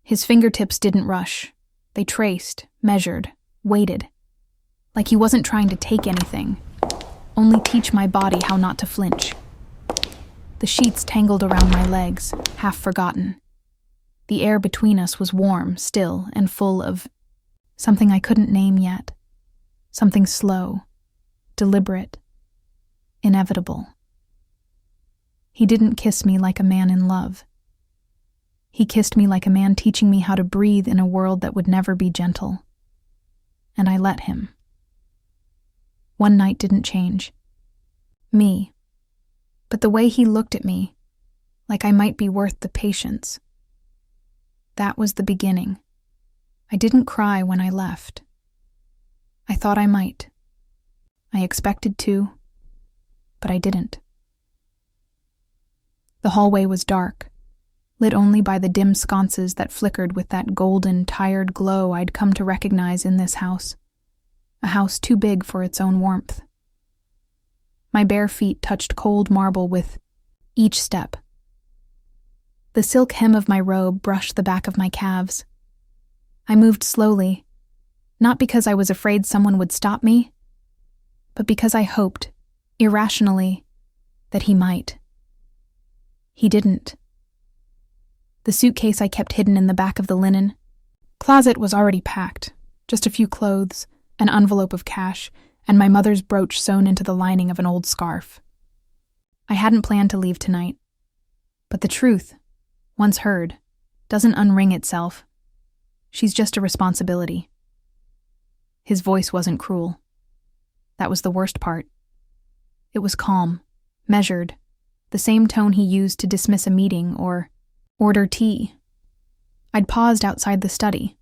His fingertips didn't rush. They traced, measured, waited. Like he wasn't trying to take anything, only teach my body how not to flinch. The sheets tangled around my legs, half forgotten. The air between us was warm, still, and full of something I couldn't name yet. Something slow, deliberate, inevitable. He didn't kiss me like a man in love. He kissed me like a man teaching me how to breathe in a world that would never be gentle. And I let him. One night didn't change. Me. But the way he looked at me, like I might be worth the patience. That was the beginning. I didn't cry when I left. I thought I might. I expected to, but I didn't. The hallway was dark, lit only by the dim sconces that flickered with that golden, tired glow I'd come to recognize in this house. A house too big for its own warmth. My bare feet touched cold marble with each step. The silk hem of my robe brushed the back of my calves. I moved slowly, not because I was afraid someone would stop me, but because I hoped, irrationally, that he might. He didn't. The suitcase I kept hidden in the back of the linen closet was already packed, just a few clothes, an envelope of cash, and my mother's brooch sewn into the lining of an old scarf. I hadn't planned to leave tonight, but the truth, once heard, doesn't unring itself. She's just a responsibility. His voice wasn't cruel. That was the worst part. It was calm, measured, the same tone he used to dismiss a meeting or order tea. I'd paused outside the study.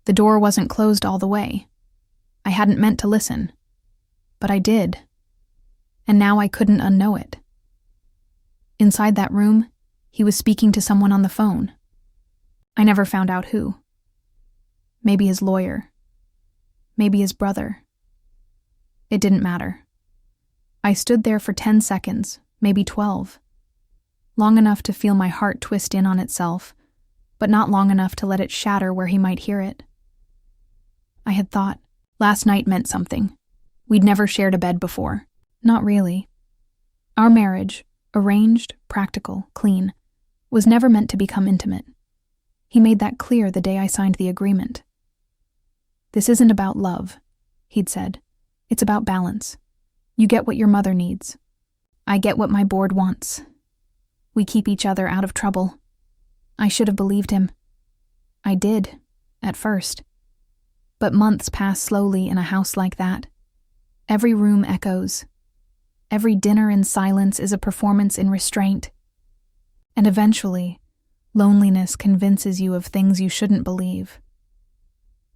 The door wasn't closed all the way. I hadn't meant to listen, but I did, and now I couldn't unknow it. Inside that room, he was speaking to someone on the phone. I never found out who. Maybe his lawyer. Maybe his brother. It didn't matter. I stood there for 10 seconds, maybe 12. Long enough to feel my heart twist in on itself, but not long enough to let it shatter where he might hear it. I had thought last night meant something. We'd never shared a bed before. Not really. Our marriage, arranged, practical, clean, was never meant to become intimate. He made that clear the day I signed the agreement. This isn't about love, he'd said. It's about balance. You get what your mother needs. I get what my board wants. We keep each other out of trouble. I should have believed him. I did, at first. But months pass slowly in a house like that. Every room echoes. Every dinner in silence is a performance in restraint. And eventually, loneliness convinces you of things you shouldn't believe.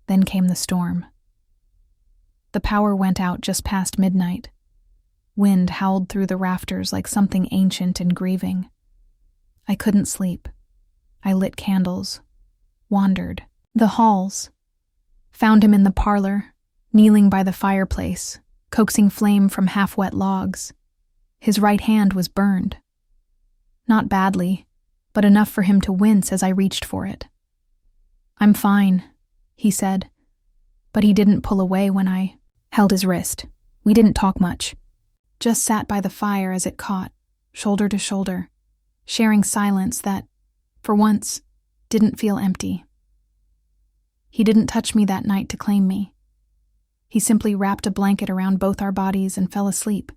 Then came the storm. The power went out just past midnight. Wind howled through the rafters like something ancient and grieving. I couldn't sleep. I lit candles, wandered the halls, found him in the parlor, kneeling by the fireplace, coaxing flame from half-wet logs. His right hand was burned. Not badly, but enough for him to wince as I reached for it. "I'm fine," he said, but he didn't pull away when I held his wrist. We didn't talk much, just sat by the fire as it caught, shoulder to shoulder, sharing silence that, for once, didn't feel empty. He didn't touch me that night to claim me. He simply wrapped a blanket around both our bodies and fell asleep.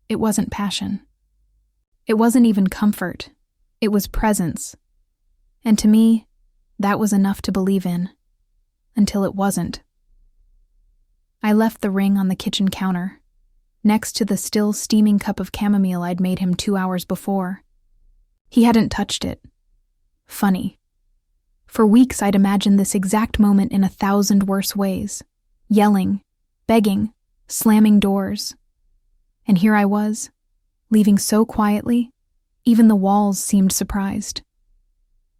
It wasn't passion. It wasn't even comfort. It was presence. And to me, that was enough to believe in. Until it wasn't. I left the ring on the kitchen counter, next to the still steaming cup of chamomile I'd made him 2 hours before. He hadn't touched it. Funny. For weeks I'd imagined this exact moment in 1,000 worse ways. Yelling, begging, slamming doors. And here I was, leaving so quietly, even the walls seemed surprised.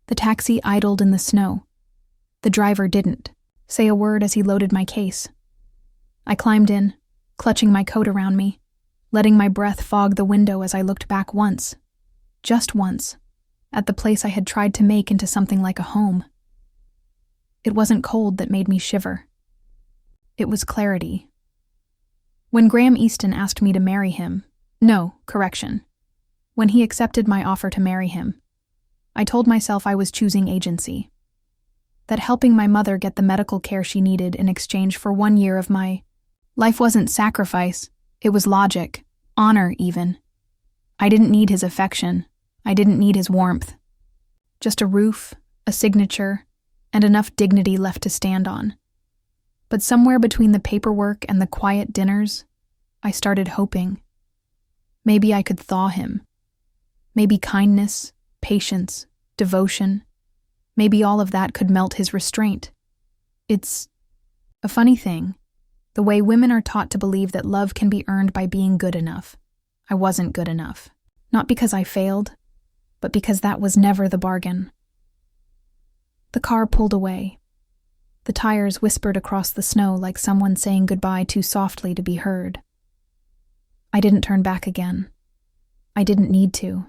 The taxi idled in the snow. The driver didn't say a word as he loaded my case. I climbed in, clutching my coat around me, letting my breath fog the window as I looked back once. Just once. at the place I had tried to make into something like a home. It wasn't cold that made me shiver. It was clarity. When Graham Easton asked me to marry him, when he accepted my offer to marry him, I told myself I was choosing agency. That helping my mother get the medical care she needed in exchange for 1 year of my life wasn't sacrifice, it was logic, honor even. I didn't need his affection, I didn't need his warmth. Just a roof, a signature, and enough dignity left to stand on. But somewhere between the paperwork and the quiet dinners, I started hoping. Maybe I could thaw him. Maybe kindness, patience, devotion, maybe all of that could melt his restraint. It's a funny thing, the way women are taught to believe that love can be earned by being good enough. I wasn't good enough. Not because I failed, but because that was never the bargain. The car pulled away. The tires whispered across the snow like someone saying goodbye too softly to be heard. I didn't turn back again. I didn't need to.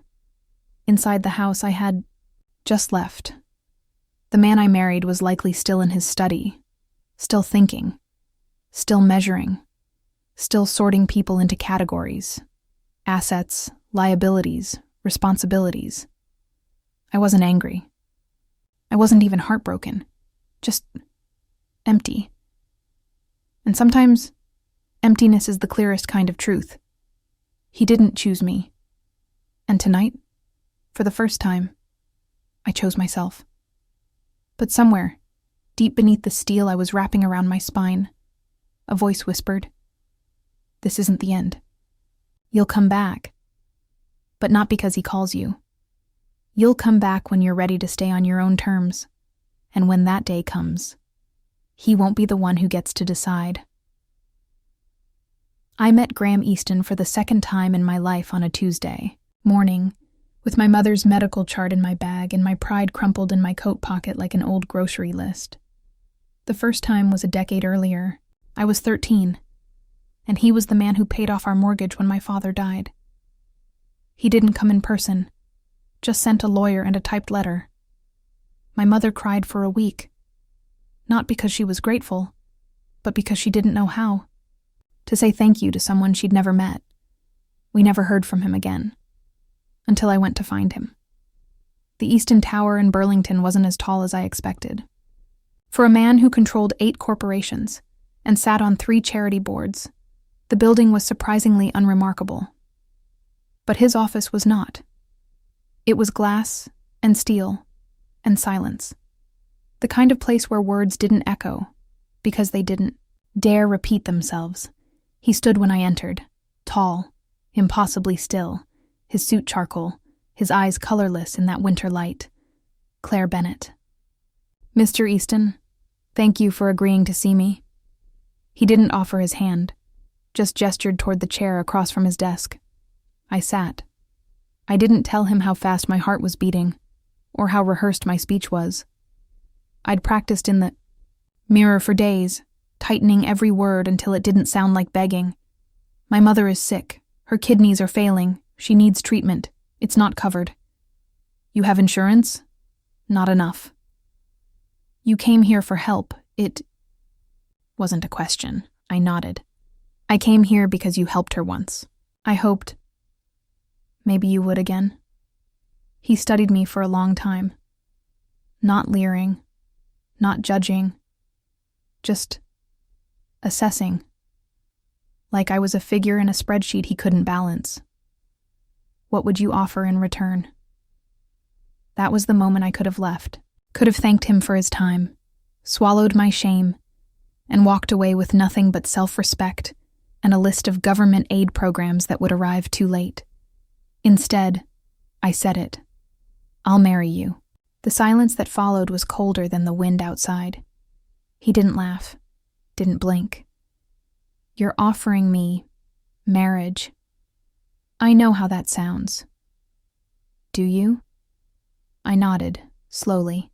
Inside the house I had just left. The man I married was likely still in his study, still thinking, still measuring, still sorting people into categories, assets, liabilities, responsibilities. I wasn't angry. I wasn't even heartbroken, just empty. And sometimes, emptiness is the clearest kind of truth. He didn't choose me. And tonight, for the first time, I chose myself. But somewhere, deep beneath the steel I was wrapping around my spine, a voice whispered, "This isn't the end. You'll come back. But not because he calls you. You'll come back when you're ready to stay on your own terms. And when that day comes, he won't be the one who gets to decide." I met Graham Easton for the second time in my life on a Tuesday morning, with my mother's medical chart in my bag and my pride crumpled in my coat pocket like an old grocery list. The first time was a decade earlier. I was 13, and he was the man who paid off our mortgage when my father died. He didn't come in person, just sent a lawyer and a typed letter. My mother cried for a week, not because she was grateful, but because she didn't know how. To say thank you to someone she'd never met. We never heard from him again, until I went to find him. The Easton Tower in Burlington wasn't as tall as I expected. For a man who controlled 8 corporations and sat on 3 charity boards, the building was surprisingly unremarkable. But his office was not. It was glass and steel and silence. The kind of place where words didn't echo, because they didn't dare repeat themselves. He stood when I entered, tall, impossibly still, his suit charcoal, his eyes colorless in that winter light. Claire Bennett. "Mr. Easton, thank you for agreeing to see me." He didn't offer his hand, just gestured toward the chair across from his desk. I sat. I didn't tell him how fast my heart was beating, or how rehearsed my speech was. I'd practiced in the mirror for days, tightening every word until it didn't sound like begging. "My mother is sick. Her kidneys are failing. She needs treatment. It's not covered." "You have insurance?" "Not enough." "You came here for help. It wasn't a question." I nodded. "I came here because you helped her once. I hoped maybe you would again." He studied me for a long time. Not leering, not judging, just assessing. Like I was a figure in a spreadsheet he couldn't balance. "What would you offer in return?" That was the moment I could have left. Could have thanked him for his time, swallowed my shame, and walked away with nothing but self-respect and a list of government aid programs that would arrive too late. Instead, I said it. "I'll marry you." The silence that followed was colder than the wind outside. He didn't laugh, didn't blink. "You're offering me marriage. I know how that sounds." "Do you?" I nodded, slowly.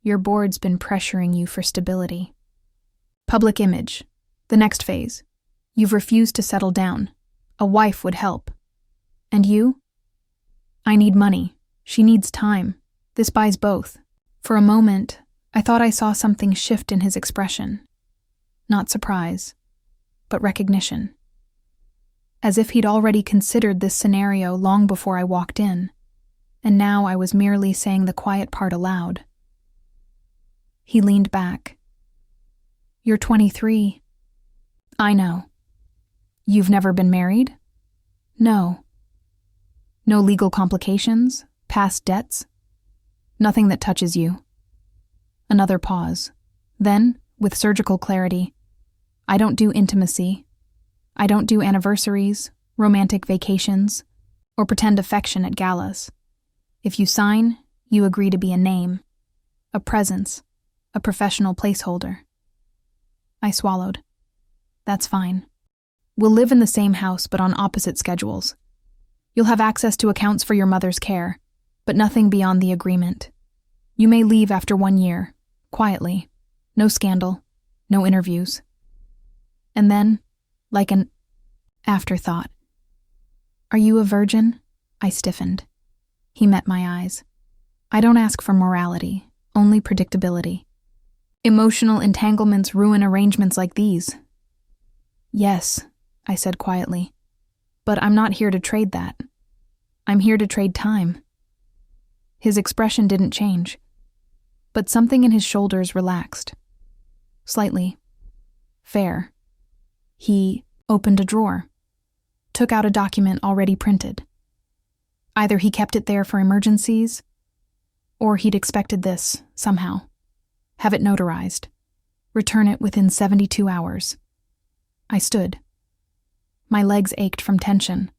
"Your board's been pressuring you for stability. Public image, the next phase. You've refused to settle down. A wife would help. And you? I need money. She needs time. This buys both. For a moment, I thought I saw something shift in his expression. Not surprise, but recognition. As if he'd already considered this scenario long before I walked in, and now I was merely saying the quiet part aloud. He leaned back. "You're 23. I know. You've never been married?" "No." "No legal complications? Past debts? Nothing that touches you?" Another pause. Then, with surgical clarity, "I don't do intimacy. I don't do anniversaries, romantic vacations, or pretend affection at galas. If you sign, you agree to be a name, a presence, a professional placeholder." I swallowed. "That's fine. We'll live in the same house but on opposite schedules. You'll have access to accounts for your mother's care, but nothing beyond the agreement. You may leave after 1 year, quietly. No scandal, no interviews." And then, like an afterthought, "Are you a virgin?" I stiffened. He met my eyes. "I don't ask for morality, only predictability. Emotional entanglements ruin arrangements like these." "Yes," I said quietly, "but I'm not here to trade that. I'm here to trade time." His expression didn't change, but something in his shoulders relaxed. Slightly. Fair. He opened a drawer, took out a document already printed. Either he kept it there for emergencies, or he'd expected this, somehow. Have it notarized. Return it within 72 hours. I stood. My legs ached from tension.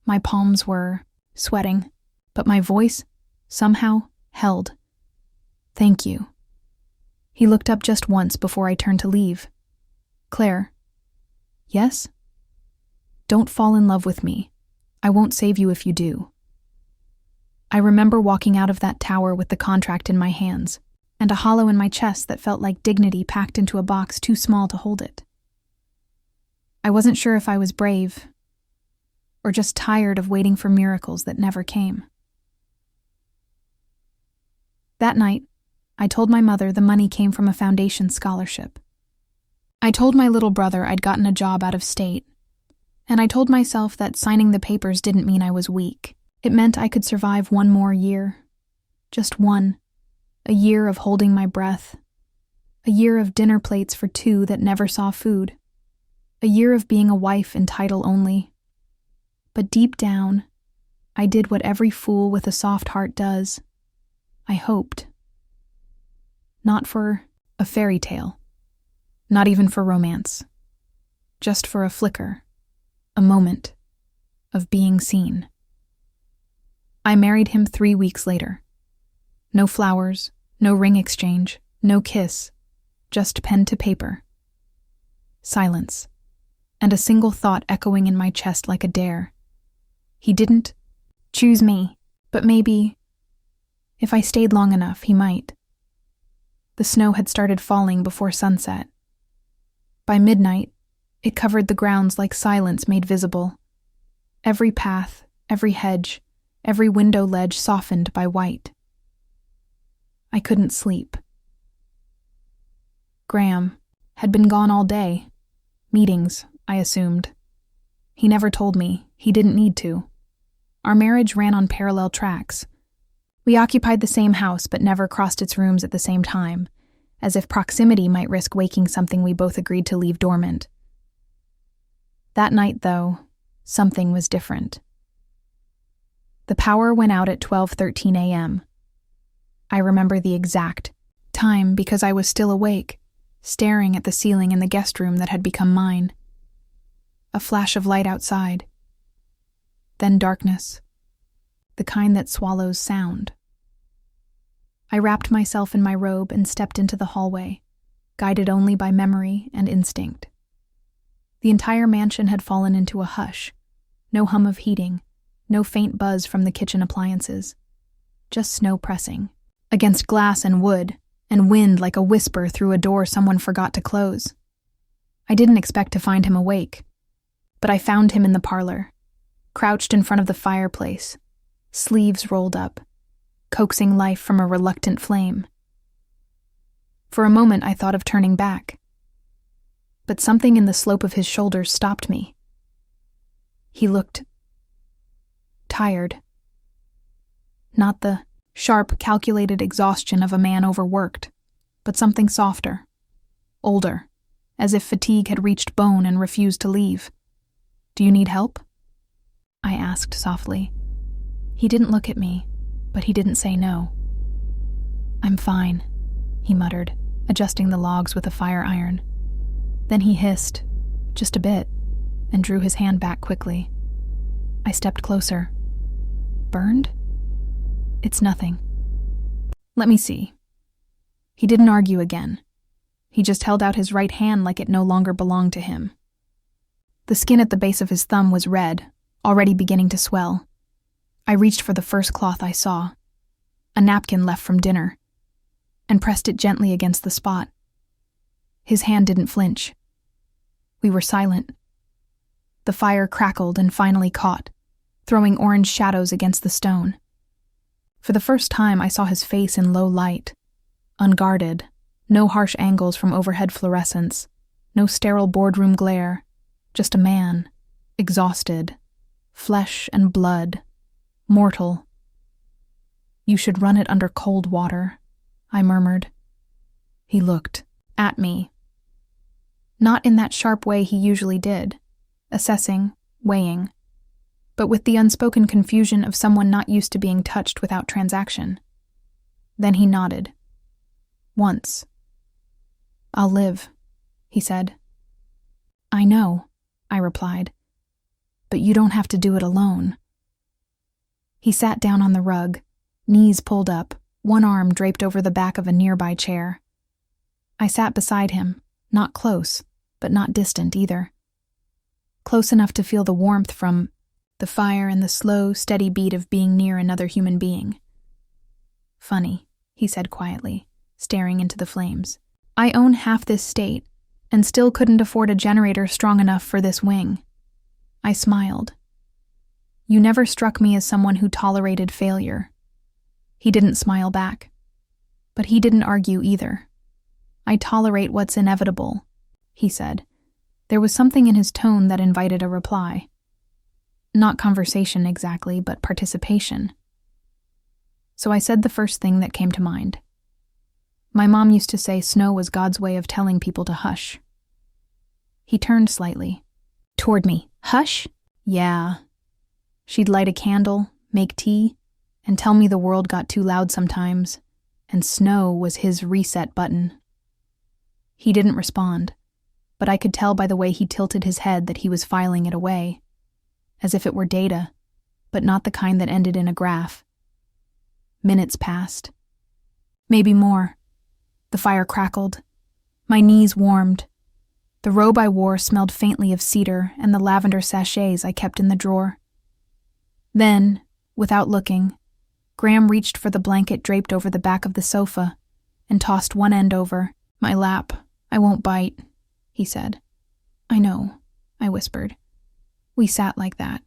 My palms were sweating, but my voice, somehow, held. "Thank you." He looked up just once before I turned to leave. "Claire." "Yes?" "Don't fall in love with me. I won't save you if you do." I remember walking out of that tower with the contract in my hands, and a hollow in my chest that felt like dignity packed into a box too small to hold it. I wasn't sure if I was brave, or just tired of waiting for miracles that never came. That night, I told my mother the money came from a foundation scholarship. I told my little brother I'd gotten a job out of state, and I told myself that signing the papers didn't mean I was weak. It meant I could survive 1 more year. Just 1. A year of holding my breath. A year of dinner plates for 2 that never saw food. A year of being a wife in title only. But deep down, I did what every fool with a soft heart does. I hoped. Not for a fairy tale. Not even for romance. Just for a flicker. A moment. Of being seen. I married him 3 weeks later. No flowers, no ring exchange, no kiss. Just pen to paper. Silence. And a single thought echoing in my chest like a dare. He didn't choose me, but maybe, if I stayed long enough, he might. The snow had started falling before sunset. By midnight, it covered the grounds like silence made visible. Every path, every hedge, every window ledge softened by white. I couldn't sleep. Graham had been gone all day. Meetings, I assumed. He never told me. He didn't need to. Our marriage ran on parallel tracks. We occupied the same house but never crossed its rooms at the same time, as if proximity might risk waking something we both agreed to leave dormant. That night, though, something was different. The power went out at 12:13 a.m. I remember the exact time because I was still awake, staring at the ceiling in the guest room that had become mine. A flash of light outside. Then darkness. The kind that swallows sound. I wrapped myself in my robe and stepped into the hallway, guided only by memory and instinct. The entire mansion had fallen into a hush. No hum of heating, no faint buzz from the kitchen appliances. Just snow pressing, against glass and wood, and wind like a whisper through a door someone forgot to close. I didn't expect to find him awake, but I found him in the parlor, crouched in front of the fireplace, sleeves rolled up, coaxing life from a reluctant flame. For a moment I thought of turning back, but something in the slope of his shoulders stopped me. He looked tired. Not the sharp, calculated exhaustion of a man overworked, but something softer, older, as if fatigue had reached bone and refused to leave. "Do you need help?" I asked softly. He didn't look at me, but he didn't say no. "I'm fine," he muttered, adjusting the logs with a fire iron. Then he hissed, just a bit, and drew his hand back quickly. I stepped closer. "Burned?" "It's nothing." "Let me see." He didn't argue again. He just held out his right hand like it no longer belonged to him. The skin at the base of his thumb was red, already beginning to swell. I reached for the first cloth I saw, a napkin left from dinner, and pressed it gently against the spot. His hand didn't flinch. We were silent. The fire crackled and finally caught, throwing orange shadows against the stone. For the first time, I saw his face in low light, unguarded, no harsh angles from overhead fluorescence, no sterile boardroom glare, just a man, exhausted, flesh and blood, mortal. "You should run it under cold water," I murmured. He looked at me. Not in that sharp way he usually did, assessing, weighing, but with the unspoken confusion of someone not used to being touched without transaction. Then he nodded. Once. "I'll live," he said. "I know," I replied, "but you don't have to do it alone." He sat down on the rug, knees pulled up, one arm draped over the back of a nearby chair. I sat beside him, not close, but not distant either. Close enough to feel the warmth from the fire and the slow, steady beat of being near another human being. "Funny," he said quietly, staring into the flames. "I own half this state, and still couldn't afford a generator strong enough for this wing." I smiled. "You never struck me as someone who tolerated failure." He didn't smile back, but he didn't argue either. "I tolerate what's inevitable," he said. There was something in his tone that invited a reply. Not conversation exactly, but participation. So I said the first thing that came to mind. My mom used to say snow was God's way of telling people to hush. He turned slightly, toward me. "Hush?" "Yeah." She'd light a candle, make tea, and tell me the world got too loud sometimes, and snow was his reset button. He didn't respond, but I could tell by the way he tilted his head that he was filing it away, as if it were data, but not the kind that ended in a graph. Minutes passed. Maybe more. The fire crackled. My knees warmed. The robe I wore smelled faintly of cedar and the lavender sachets I kept in the drawer. Then, without looking, Graham reached for the blanket draped over the back of the sofa and tossed one end over. "My lap. I won't bite," he said. "I know," I whispered. We sat like that,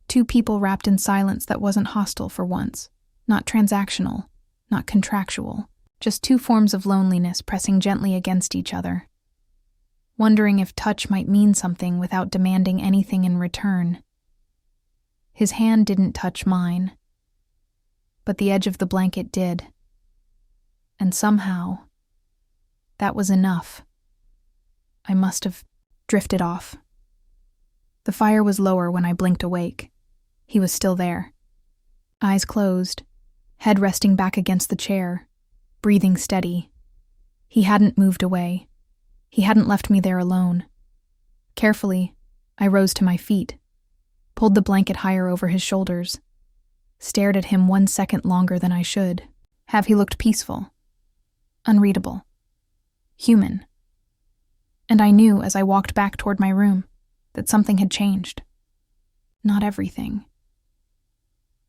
two people wrapped in silence that wasn't hostile for once, not transactional, not contractual, just two forms of loneliness pressing gently against each other, wondering if touch might mean something without demanding anything in return. His hand didn't touch mine, but the edge of the blanket did. And somehow, that was enough. I must have drifted off. The fire was lower when I blinked awake. He was still there. Eyes closed, head resting back against the chair, breathing steady. He hadn't moved away. He hadn't left me there alone. Carefully, I rose to my feet, pulled the blanket higher over his shoulders, stared at him 1 second longer than I should. Have he looked peaceful? Unreadable. Human. And I knew as I walked back toward my room that something had changed. Not everything,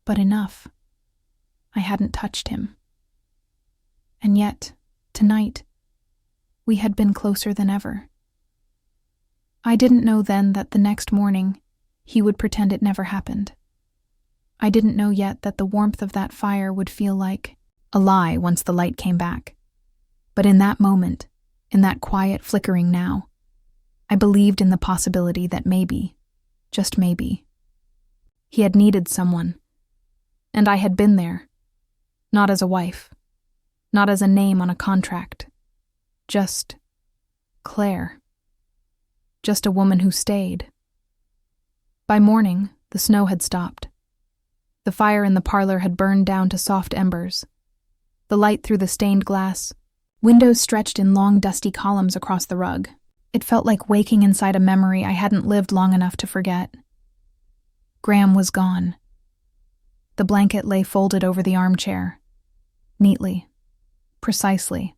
but enough. I hadn't touched him. And yet, tonight, we had been closer than ever. I didn't know then that the next morning he would pretend it never happened. I didn't know yet that the warmth of that fire would feel like a lie once the light came back. But in that moment, in that quiet flickering now, I believed in the possibility that maybe, just maybe, he had needed someone. And I had been there. Not as a wife. Not as a name on a contract. Just Claire. Just a woman who stayed. By morning, the snow had stopped. The fire in the parlor had burned down to soft embers. The light through the stained glass, windows stretched in long dusty columns across the rug. It felt like waking inside a memory I hadn't lived long enough to forget. Graham was gone. The blanket lay folded over the armchair. Neatly. Precisely.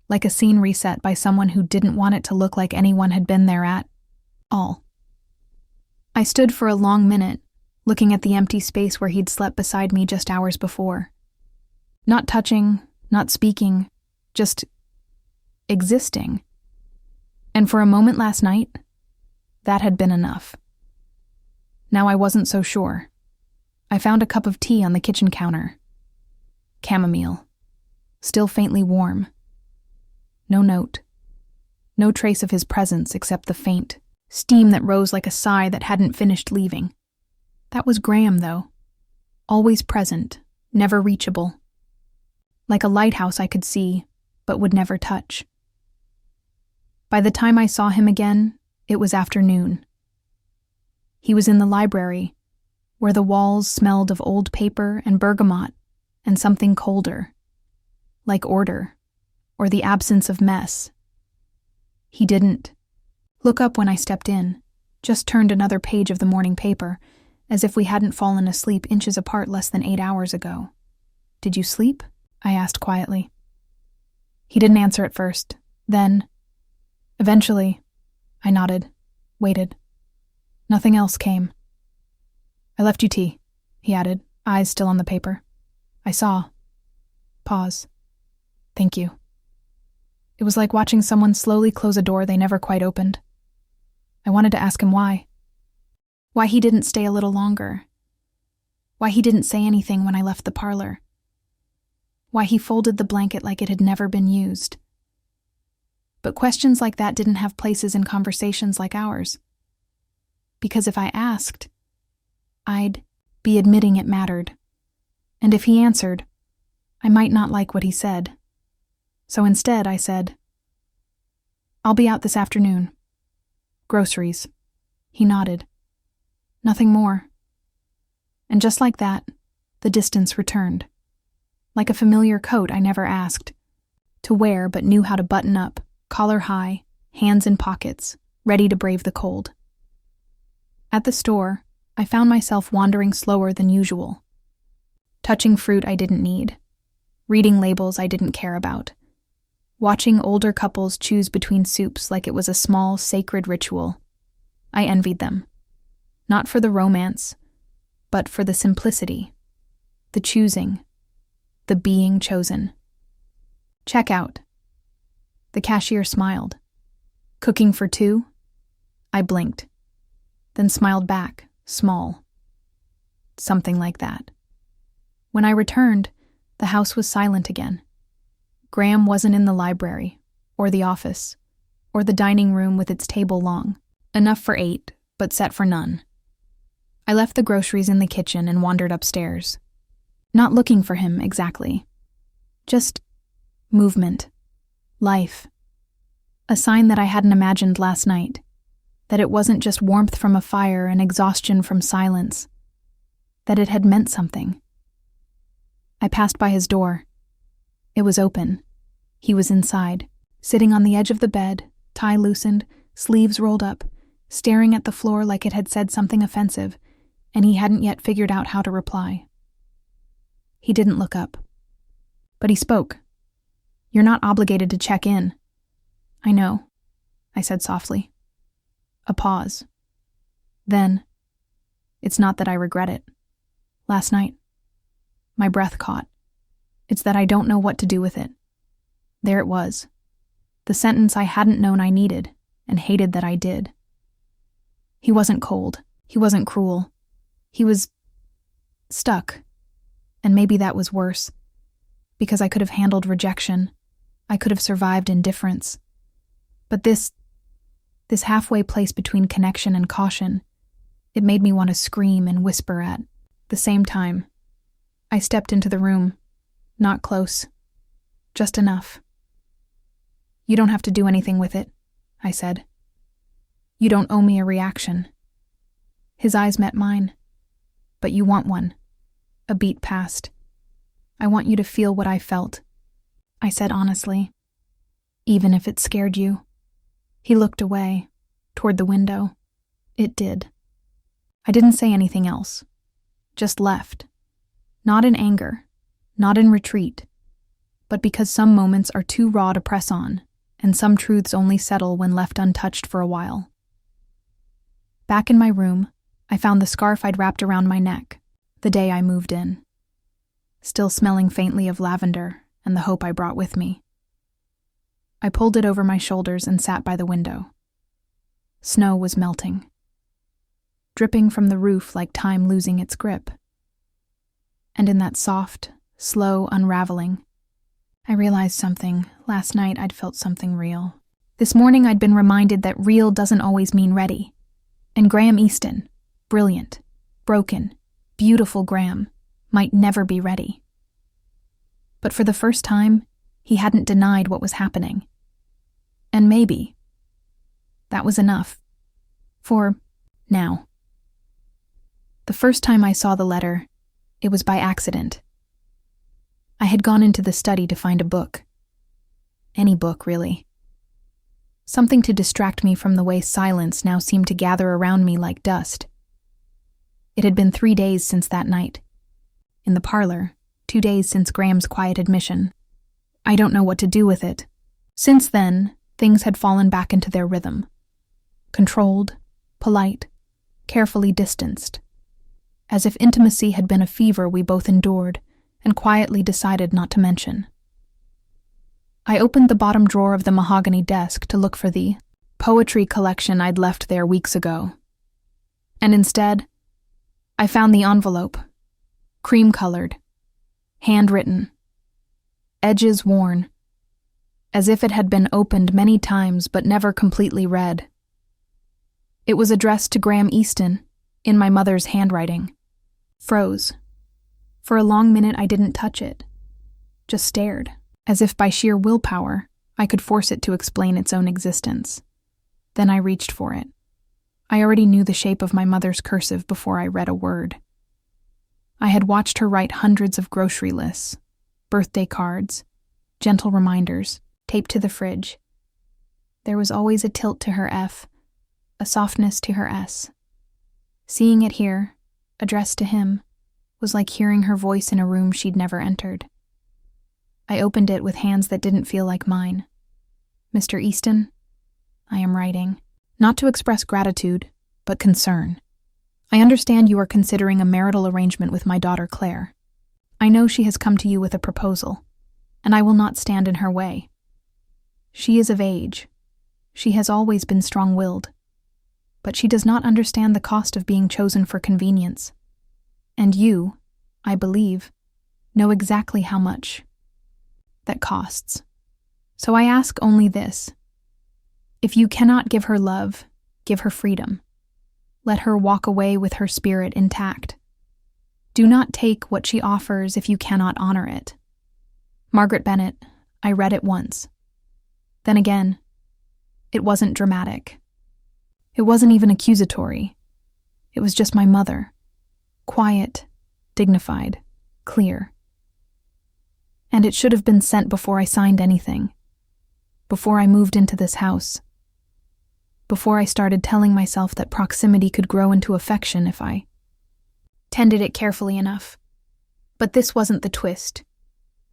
Like a scene reset by someone who didn't want it to look like anyone had been there at all. I stood for a long minute, looking at the empty space where he'd slept beside me just hours before. Not touching, not speaking, just existing. And for a moment last night, that had been enough. Now I wasn't so sure. I found a cup of tea on the kitchen counter. Chamomile. Still faintly warm. No note. No trace of his presence except the faint steam that rose like a sigh that hadn't finished leaving. That was Graham, though. Always present, never reachable. Like a lighthouse I could see, but would never touch. By the time I saw him again, it was afternoon. He was in the library, where the walls smelled of old paper and bergamot and something colder, like order, or the absence of mess. He didn't look up when I stepped in, just turned another page of the morning paper, as if we hadn't fallen asleep inches apart less than 8 hours ago. "Did you sleep?" I asked quietly. He didn't answer at first. Then, eventually, I nodded, waited. Nothing else came. "I left you tea," he added, eyes still on the paper. "I saw." Pause. "Thank you." It was like watching someone slowly close a door they never quite opened. I wanted to ask him why. Why he didn't stay a little longer. Why he didn't say anything when I left the parlor. Why he folded the blanket like it had never been used. But questions like that didn't have places in conversations like ours. Because if I asked, I'd be admitting it mattered. And if he answered, I might not like what he said. So instead I said, "I'll be out this afternoon. Groceries." He nodded. Nothing more. And just like that, the distance returned. Like a familiar coat I never asked to wear but knew how to button up, collar high, hands in pockets, ready to brave the cold. At the store, I found myself wandering slower than usual. Touching fruit I didn't need. Reading labels I didn't care about. Watching older couples choose between soups like it was a small, sacred ritual. I envied them. Not for the romance, but for the simplicity, the choosing, the being chosen. "Check out." The cashier smiled. "Cooking for two?" I blinked, then smiled back, small. Something like that. When I returned, the house was silent again. Graham wasn't in the library, or the office, or the dining room with its table long, enough for 8, but set for none. I left the groceries in the kitchen and wandered upstairs. Not looking for him, exactly. Just movement. Life. A sign that I hadn't imagined last night. That it wasn't just warmth from a fire and exhaustion from silence. That it had meant something. I passed by his door. It was open. He was inside, sitting on the edge of the bed, tie loosened, sleeves rolled up, staring at the floor like it had said something offensive, and he hadn't yet figured out how to reply. He didn't look up. But he spoke. "You're not obligated to check in." "I know," I said softly. A pause. Then, "It's not that I regret it. Last night." My breath caught. "It's that I don't know what to do with it." There it was. The sentence I hadn't known I needed, and hated that I did. He wasn't cold. He wasn't cruel. He was stuck. And maybe that was worse, because I could have handled rejection. I could have survived indifference. But this halfway place between connection and caution, it made me want to scream and whisper at the same time. I stepped into the room, not close, just enough. "You don't have to do anything with it," I said. "You don't owe me a reaction." His eyes met mine. "But you want one." A beat passed. "I want you to feel what I felt," I said honestly. "Even if it scared you." He looked away, toward the window. It did. I didn't say anything else. Just left. Not in anger, not in retreat, but because some moments are too raw to press on, and some truths only settle when left untouched for a while. Back in my room, I found the scarf I'd wrapped around my neck the day I moved in, still smelling faintly of lavender and the hope I brought with me. I pulled it over my shoulders and sat by the window. Snow was melting, dripping from the roof like time losing its grip. And in that soft, slow unraveling, I realized something. Last night I'd felt something real. This morning I'd been reminded that real doesn't always mean ready. And Graham Easton, brilliant, broken, beautiful Graham, might never be ready. But for the first time, he hadn't denied what was happening. And maybe that was enough. For now. The first time I saw the letter, it was by accident. I had gone into the study to find a book. Any book, really. Something to distract me from the way silence now seemed to gather around me like dust. It had been 3 days since that night. In the parlor, 2 days since Graham's quiet admission. I don't know what to do with it. Since then, things had fallen back into their rhythm. Controlled, polite, carefully distanced. As if intimacy had been a fever we both endured and quietly decided not to mention. I opened the bottom drawer of the mahogany desk to look for the poetry collection I'd left there weeks ago. And instead, I found the envelope, cream-colored, handwritten, edges worn, as if it had been opened many times but never completely read. It was addressed to Graham Easton, in my mother's handwriting. Froze. For a long minute I didn't touch it, just stared, as if by sheer willpower I could force it to explain its own existence. Then I reached for it. I already knew the shape of my mother's cursive before I read a word. I had watched her write hundreds of grocery lists, birthday cards, gentle reminders, taped to the fridge. There was always a tilt to her F, a softness to her S. Seeing it here, addressed to him, was like hearing her voice in a room she'd never entered. I opened it with hands that didn't feel like mine. "Mr. Easton, I am writing, not to express gratitude, but concern. I understand you are considering a marital arrangement with my daughter Claire. I know she has come to you with a proposal, and I will not stand in her way. She is of age. She has always been strong-willed. But she does not understand the cost of being chosen for convenience. And you, I believe, know exactly how much that costs. So I ask only this. If you cannot give her love, give her freedom. Let her walk away with her spirit intact. Do not take what she offers if you cannot honor it. Margaret Bennett, I read it once. Then again, it wasn't dramatic. It wasn't even accusatory. It was just my mother. Quiet, dignified, clear. And it should have been sent before I signed anything. Before I moved into this house. Before I started telling myself that proximity could grow into affection if I tended it carefully enough. But this wasn't the twist.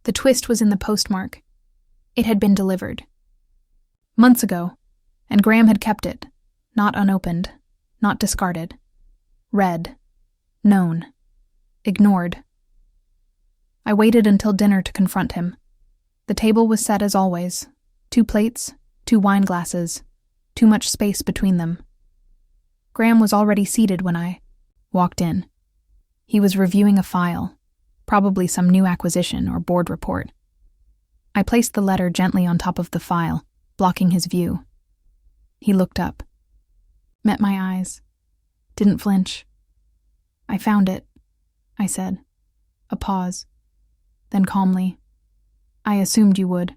The twist was in the postmark. It had been delivered. Months ago, and Graham had kept it, not unopened, not discarded. Read, known, ignored. I waited until dinner to confront him. The table was set as always. 2 plates, 2 wine glasses, too much space between them. Graham was already seated when I walked in. He was reviewing a file, probably some new acquisition or board report. I placed the letter gently on top of the file, blocking his view. He looked up, met my eyes, didn't flinch. "I found it," I said. A pause. Then calmly, "I assumed you would."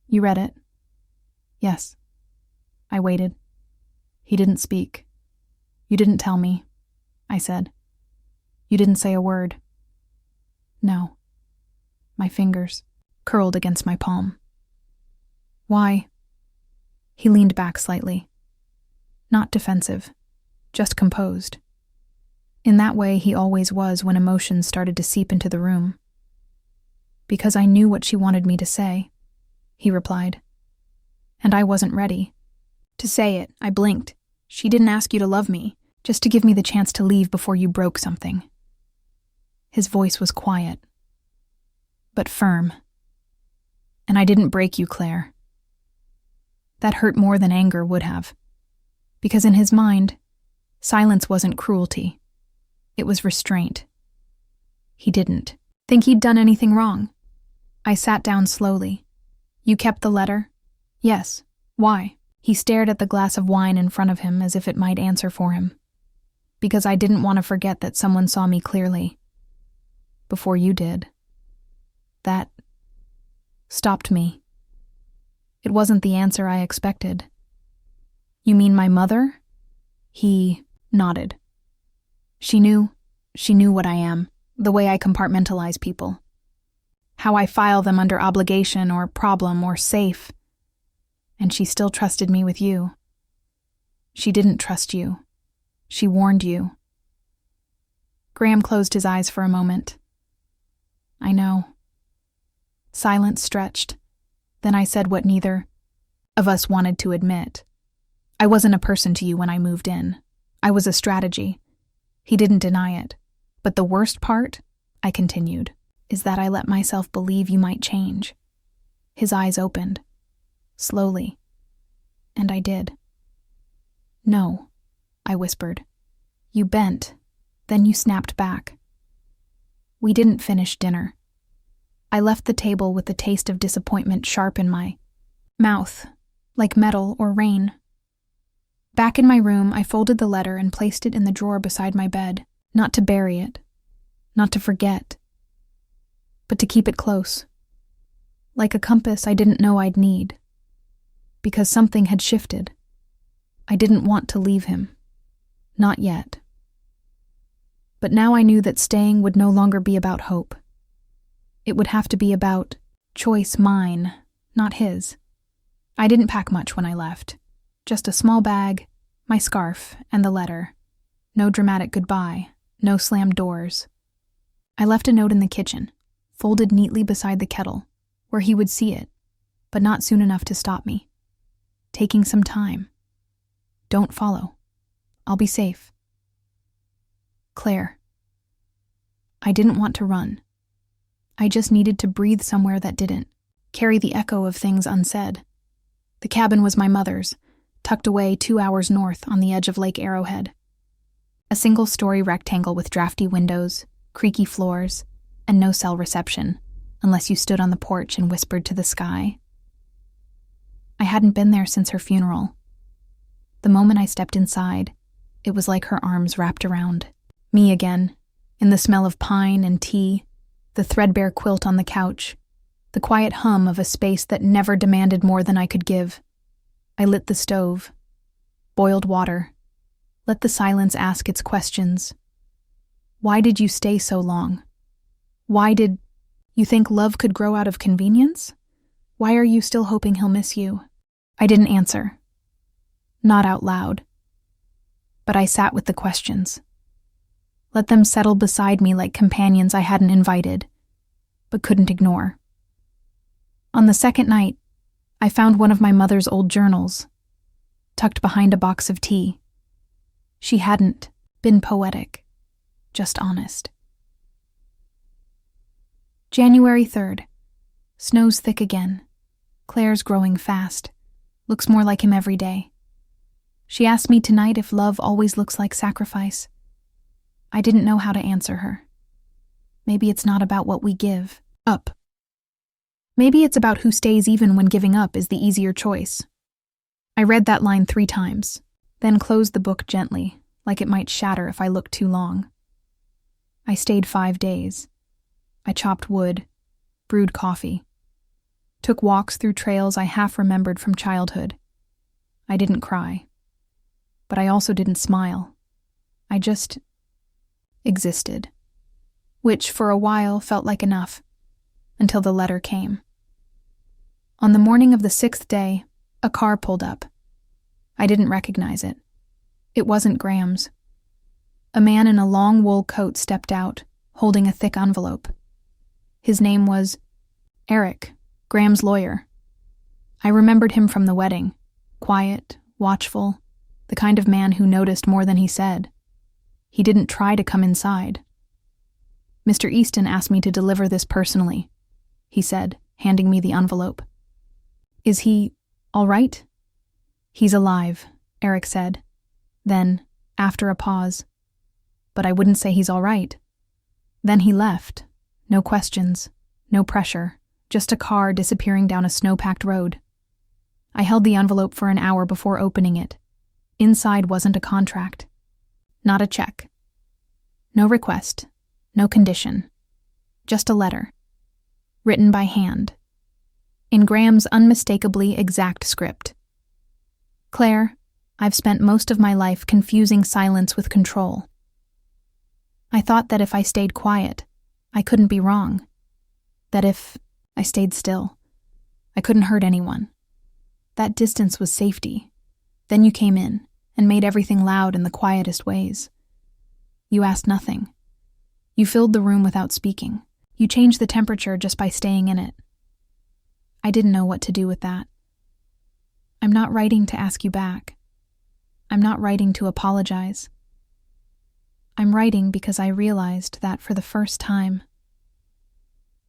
"You read it?" "Yes." I waited. He didn't speak. "You didn't tell me," I said. "You didn't say a word." "No." My fingers curled against my palm. "Why?" He leaned back slightly. Not defensive, just composed. In that way he always was when emotions started to seep into the room. "Because I knew what she wanted me to say," he replied. "And I wasn't ready. To say it, I blinked. She didn't ask you to love me, just to give me the chance to leave before you broke something." His voice was quiet, but firm. "And I didn't break you, Claire." That hurt more than anger would have, because in his mind, silence wasn't cruelty. It was restraint. He didn't think he'd done anything wrong. I sat down slowly. "You kept the letter?" "Yes." "Why?" He stared at the glass of wine in front of him as if it might answer for him. "Because I didn't want to forget that someone saw me clearly. Before you did. That stopped me." It wasn't the answer I expected. "You mean my mother?" He nodded. She knew what I am, the way I compartmentalize people. How I file them under obligation or problem or safe. And she still trusted me with you. She didn't trust you. She warned you. Graham closed his eyes for a moment. "I know." Silence stretched. Then I said what neither of us wanted to admit. "I wasn't a person to you when I moved in. I was a strategy." He didn't deny it. "But the worst part," I continued, "is that I let myself believe you might change." His eyes opened. Slowly. And I did. "No," I whispered. "You bent, then you snapped back." We didn't finish dinner. I left the table with the taste of disappointment sharp in my mouth, like metal or rain. Back in my room, I folded the letter and placed it in the drawer beside my bed, not to bury it, not to forget, but to keep it close. Like a compass I didn't know I'd need. Because something had shifted. I didn't want to leave him. Not yet. But now I knew that staying would no longer be about hope. It would have to be about choice mine, not his. I didn't pack much when I left. Just a small bag, my scarf, and the letter. No dramatic goodbye, no slammed doors. I left a note in the kitchen, folded neatly beside the kettle, where he would see it, but not soon enough to stop me. Taking some time. Don't follow. I'll be safe. Claire. I didn't want to run. I just needed to breathe somewhere that didn't carry the echo of things unsaid. The cabin was my mother's, tucked away 2 hours north on the edge of Lake Arrowhead. A single-story rectangle with drafty windows, creaky floors, and no cell reception, unless you stood on the porch and whispered to the sky. I hadn't been there since her funeral. The moment I stepped inside, it was like her arms wrapped around me again, in the smell of pine and tea, the threadbare quilt on the couch, the quiet hum of a space that never demanded more than I could give. I lit the stove, boiled water, let the silence ask its questions. Why did you stay so long? Why did you think love could grow out of convenience? Why are you still hoping he'll miss you? I didn't answer. Not out loud. But I sat with the questions. Let them settle beside me like companions I hadn't invited, but couldn't ignore. On the second night, I found one of my mother's old journals, tucked behind a box of tea. She hadn't been poetic, just honest. January 3rd. Snow's thick again. Claire's growing fast. Looks more like him every day. She asked me tonight if love always looks like sacrifice. I didn't know how to answer her. Maybe it's not about what we give up. Maybe it's about who stays even when giving up is the easier choice. I read that line 3 times, then closed the book gently, like it might shatter if I looked too long. I stayed 5 days. I chopped wood, brewed coffee, took walks through trails I half remembered from childhood. I didn't cry, but I also didn't smile. I just existed, which for a while felt like enough, until the letter came. On the morning of the 6th day, a car pulled up. I didn't recognize it. It wasn't Graham's. A man in a long wool coat stepped out, holding a thick envelope. His name was Eric, Graham's lawyer. I remembered him from the wedding, quiet, watchful, the kind of man who noticed more than he said. He didn't try to come inside. "Mr. Easton asked me to deliver this personally," he said, handing me the envelope. "Is he all right?" "He's alive," Eric said. Then, after a pause, "But I wouldn't say he's all right." Then he left. No questions, no pressure, just a car disappearing down a snow-packed road. I held the envelope for an hour before opening it. Inside wasn't a contract. Not a check. No request. No condition. Just a letter. Written by hand. In Graham's unmistakably exact script. "Claire, I've spent most of my life confusing silence with control. I thought that if I stayed quiet, I couldn't be wrong. That if I stayed still, I couldn't hurt anyone. That distance was safety. Then you came in and made everything loud in the quietest ways. You asked nothing. You filled the room without speaking. You changed the temperature just by staying in it. I didn't know what to do with that. I'm not writing to ask you back. I'm not writing to apologize. I'm writing because I realized that for the first time,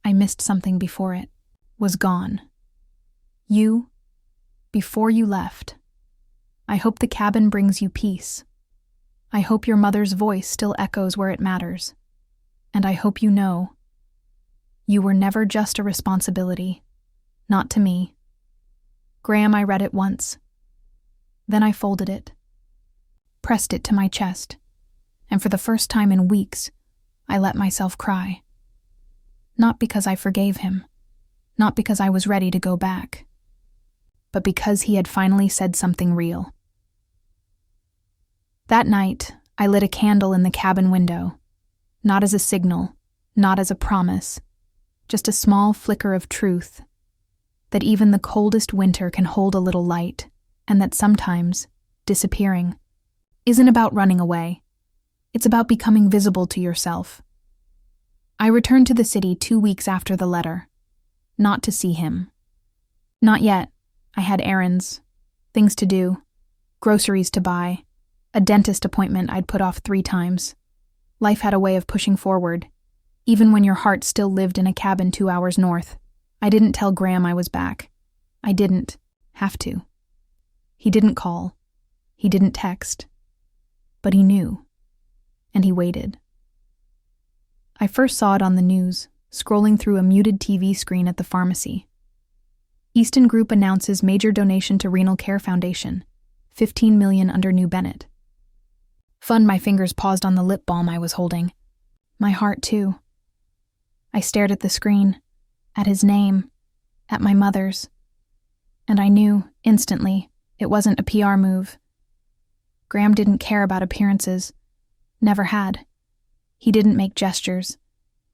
I missed something before it was gone. You, before you left. I hope the cabin brings you peace. I hope your mother's voice still echoes where it matters. And I hope you know, you were never just a responsibility, not to me. Graham, I read it once. Then I folded it, pressed it to my chest, and for the first time in weeks, I let myself cry. Not because I forgave him, not because I was ready to go back, but because he had finally said something real. That night, I lit a candle in the cabin window, not as a signal, not as a promise, just a small flicker of truth, that even the coldest winter can hold a little light, and that sometimes, disappearing, isn't about running away. It's about becoming visible to yourself. I returned to the city 2 weeks after the letter, not to see him. Not yet. I had errands, things to do, groceries to buy, a dentist appointment I'd put off 3 times. Life had a way of pushing forward, even when your heart still lived in a cabin 2 hours north. I didn't tell Graham I was back. I didn't have to. He didn't call. He didn't text. But he knew. And he waited. I first saw it on the news, scrolling through a muted TV screen at the pharmacy. Easton Group announces major donation to Renal Care Foundation, $15 million under New Bennett. My fingers paused on the lip balm I was holding. My heart, too. I stared at the screen, at his name, at my mother's, and I knew, instantly, it wasn't a PR move. Graham didn't care about appearances. Never had. He didn't make gestures.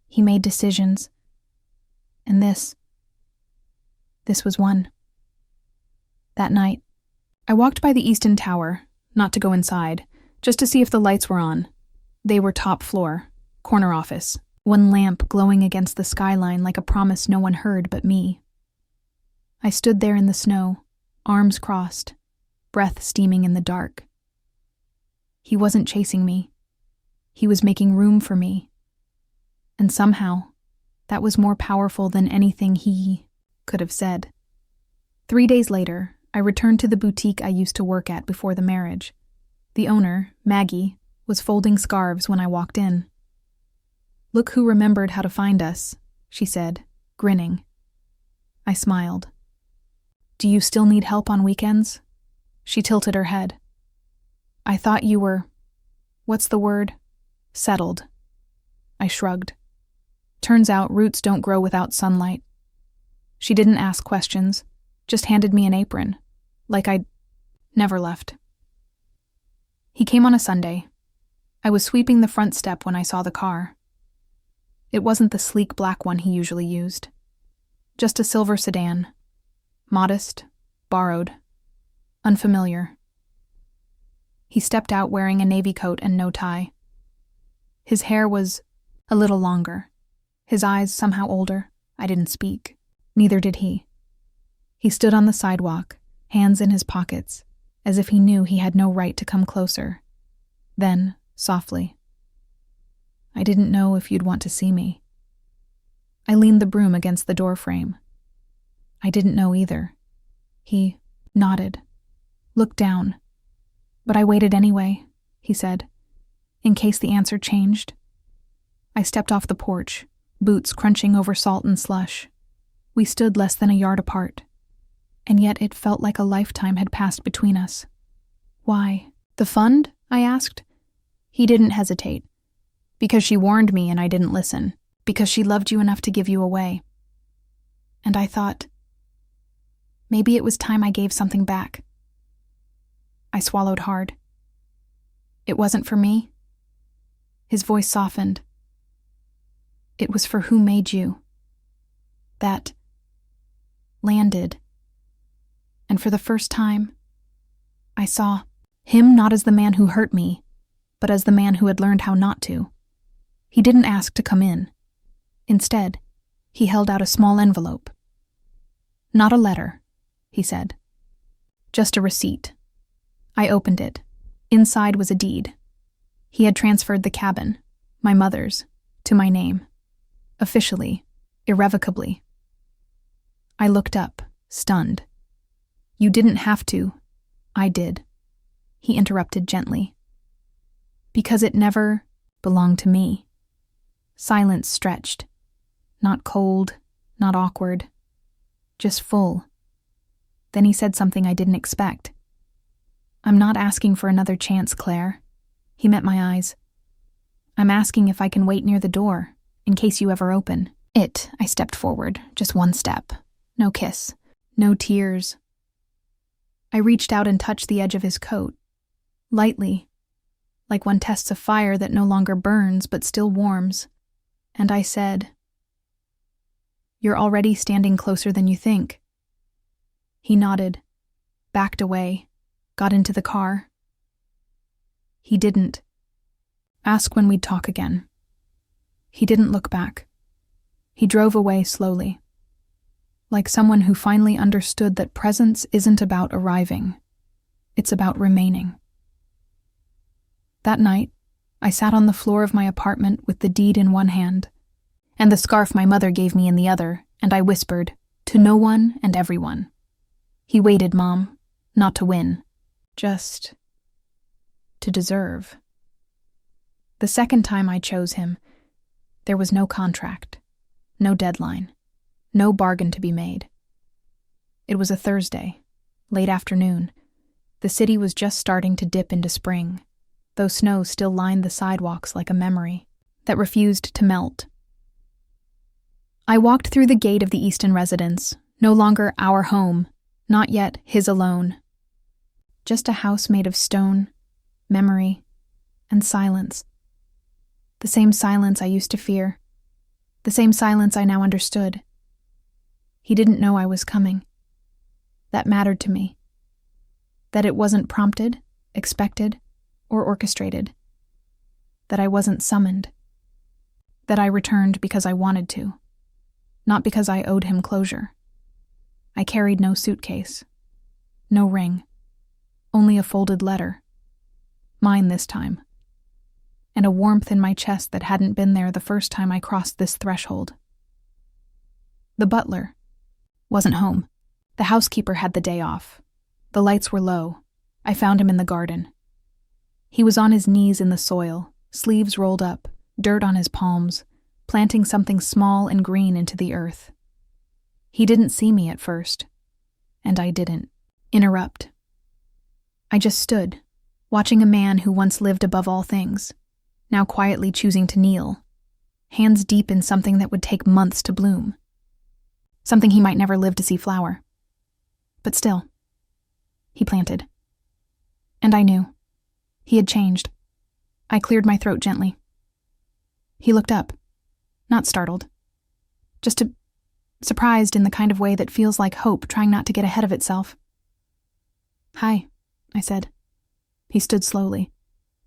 He made decisions. And this was one. That night, I walked by the Easton Tower, not to go inside, just to see if the lights were on. They were top floor, corner office, one lamp glowing against the skyline like a promise no one heard but me. I stood there in the snow, arms crossed, breath steaming in the dark. He wasn't chasing me. He was making room for me. And somehow, that was more powerful than anything he could have said. 3 days later, I returned to the boutique I used to work at before the marriage. The owner, Maggie, was folding scarves when I walked in. "Look who remembered how to find us," she said, grinning. I smiled. "Do you still need help on weekends?" She tilted her head. "I thought you were, what's the word? Settled." I shrugged. "Turns out roots don't grow without sunlight." She didn't ask questions, just handed me an apron, like I'd never left. He came on a Sunday. I was sweeping the front step when I saw the car. It wasn't the sleek black one he usually used. Just a silver sedan. Modest, borrowed, unfamiliar. He stepped out wearing a navy coat and no tie. His hair was a little longer. His eyes somehow older. I didn't speak. Neither did he. He stood on the sidewalk, hands in his pockets, as if he knew he had no right to come closer. Then, softly, "I didn't know if you'd want to see me." I leaned the broom against the door frame. "I didn't know either." He nodded, looked down. "But I waited anyway," he said, "in case the answer changed." I stepped off the porch, boots crunching over salt and slush. We stood less than a yard apart, and yet it felt like a lifetime had passed between us. "Why? The fund?" I asked. He didn't hesitate. "Because she warned me and I didn't listen. Because she loved you enough to give you away." And I thought, maybe it was time I gave something back. I swallowed hard. "It wasn't for me?" His voice softened. "It was for who made you." That landed. And for the first time, I saw him not as the man who hurt me, but as the man who had learned how not to. He didn't ask to come in. Instead, he held out a small envelope. "Not a letter," he said. "Just a receipt." I opened it. Inside was a deed. He had transferred the cabin, my mother's, to my name. Officially, irrevocably. I looked up, stunned. "You didn't have to." "I did," he interrupted gently. "Because it never belonged to me." Silence stretched. Not cold, not awkward, just full. Then he said something I didn't expect. "I'm not asking for another chance, Claire." He met my eyes. "I'm asking if I can wait near the door, in case you ever open." I stepped forward, just one step. No kiss, no tears. I reached out and touched the edge of his coat, lightly, like one tests a fire that no longer burns but still warms. And I said, "You're already standing closer than you think." He nodded, backed away, got into the car. He didn't ask when we'd talk again. He didn't look back. He drove away slowly, like someone who finally understood that presence isn't about arriving. It's about remaining. That night, I sat on the floor of my apartment with the deed in one hand, and the scarf my mother gave me in the other, and I whispered, "To no one and everyone. He waited, Mom, not to win, just to deserve." The second time I chose him, there was no contract, no deadline, no bargain to be made. It was a Thursday, late afternoon. The city was just starting to dip into spring, though snow still lined the sidewalks like a memory that refused to melt. I walked through the gate of the Easton residence, no longer our home, not yet his alone. Just a house made of stone, memory, and silence. The same silence I used to fear. The same silence I now understood. He didn't know I was coming. That mattered to me. That it wasn't prompted, expected, or orchestrated. That I wasn't summoned. That I returned because I wanted to, not because I owed him closure. I carried no suitcase, no ring, only a folded letter. Mine this time. And a warmth in my chest that hadn't been there the first time I crossed this threshold. The butler wasn't home. The housekeeper had the day off. The lights were low. I found him in the garden. He was on his knees in the soil, sleeves rolled up, dirt on his palms, planting something small and green into the earth. He didn't see me at first, and I didn't interrupt. I just stood, watching a man who once lived above all things, now quietly choosing to kneel, hands deep in something that would take months to bloom, something he might never live to see flower. But still, he planted. And I knew. He had changed. I cleared my throat gently. He looked up, not startled, just surprised in the kind of way that feels like hope trying not to get ahead of itself. "Hi," I said. He stood slowly,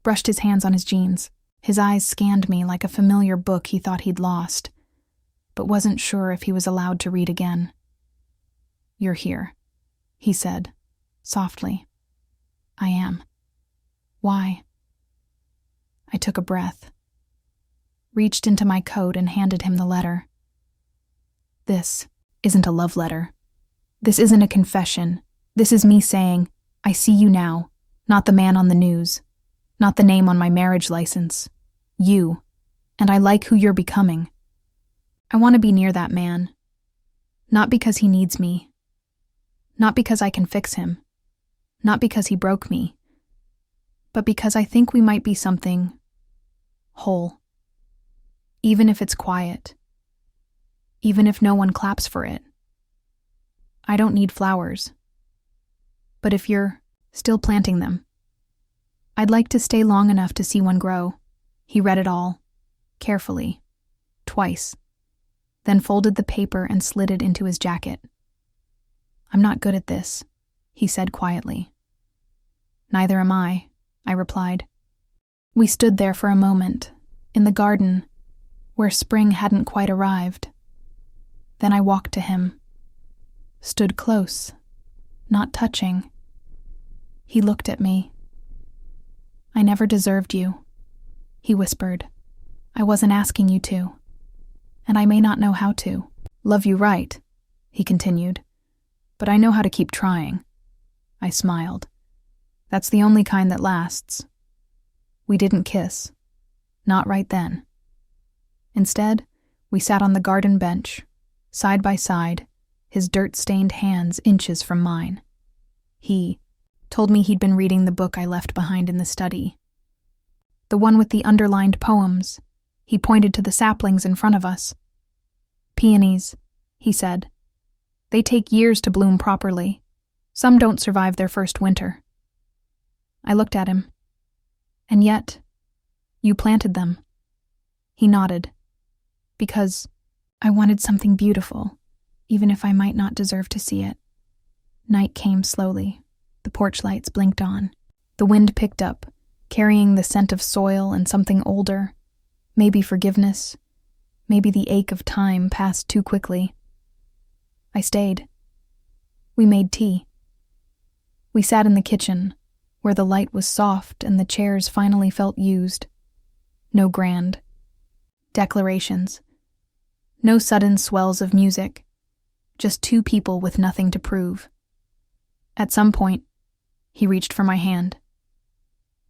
brushed his hands on his jeans. His eyes scanned me like a familiar book he thought he'd lost, but wasn't sure if he was allowed to read again. "You're here," he said, softly. "I am. Why?" I took a breath, reached into my coat and handed him the letter. This isn't a love letter. This isn't a confession. This is me saying, I see you now, not the man on the news, not the name on my marriage license. You, and I like who you're becoming. I want to be near that man, not because he needs me, not because I can fix him, not because he broke me, but because I think we might be something whole. Even if it's quiet, even if no one claps for it. I don't need flowers. But if you're still planting them, I'd like to stay long enough to see one grow. He read it all, carefully, twice, then folded the paper and slid it into his jacket. "I'm not good at this," he said quietly. "Neither am I," I replied. We stood there for a moment, in the garden, where spring hadn't quite arrived. Then I walked to him, stood close, not touching. He looked at me. "I never deserved you," he whispered. "I wasn't asking you to, and I may not know how to. Love you right," he continued, "but I know how to keep trying." I smiled. "That's the only kind that lasts." We didn't kiss. Not right then. Instead, we sat on the garden bench, side by side, his dirt-stained hands inches from mine. He told me he'd been reading the book I left behind in the study. The one with the underlined poems. He pointed to the saplings in front of us. "Peonies," he said. "They take years to bloom properly. Some don't survive their first winter." I looked at him. "And yet, you planted them." He nodded. "Because I wanted something beautiful, even if I might not deserve to see it." Night came slowly. The porch lights blinked on. The wind picked up, carrying the scent of soil and something older, maybe forgiveness, maybe the ache of time passed too quickly. I stayed. We made tea. We sat in the kitchen, where the light was soft and the chairs finally felt used. No grand declarations. No sudden swells of music. Just two people with nothing to prove. At some point, he reached for my hand.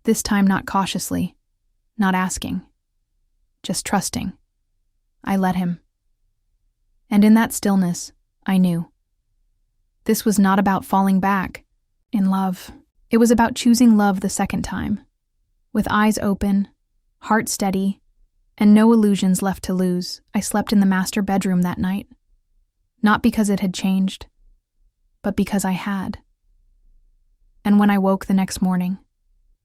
This time not cautiously, not asking, just trusting. I let him. And in that stillness, I knew. This was not about falling back in love. It was about choosing love the second time, with eyes open, heart steady, and no illusions left to lose. I slept in the master bedroom that night, not because it had changed, but because I had. And when I woke the next morning,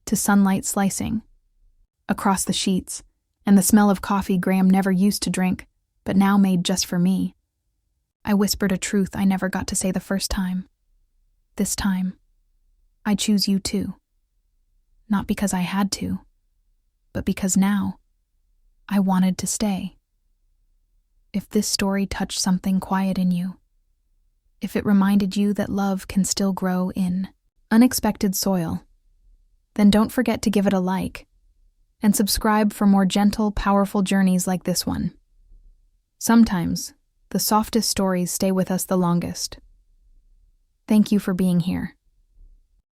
to sunlight slicing across the sheets and the smell of coffee Graham never used to drink, but now made just for me, I whispered a truth I never got to say the first time. This time, I choose you too. Not because I had to, but because now I wanted to stay. If this story touched something quiet in you, if it reminded you that love can still grow in unexpected soil, then don't forget to give it a like and subscribe for more gentle, powerful journeys like this one. Sometimes, the softest stories stay with us the longest. Thank you for being here.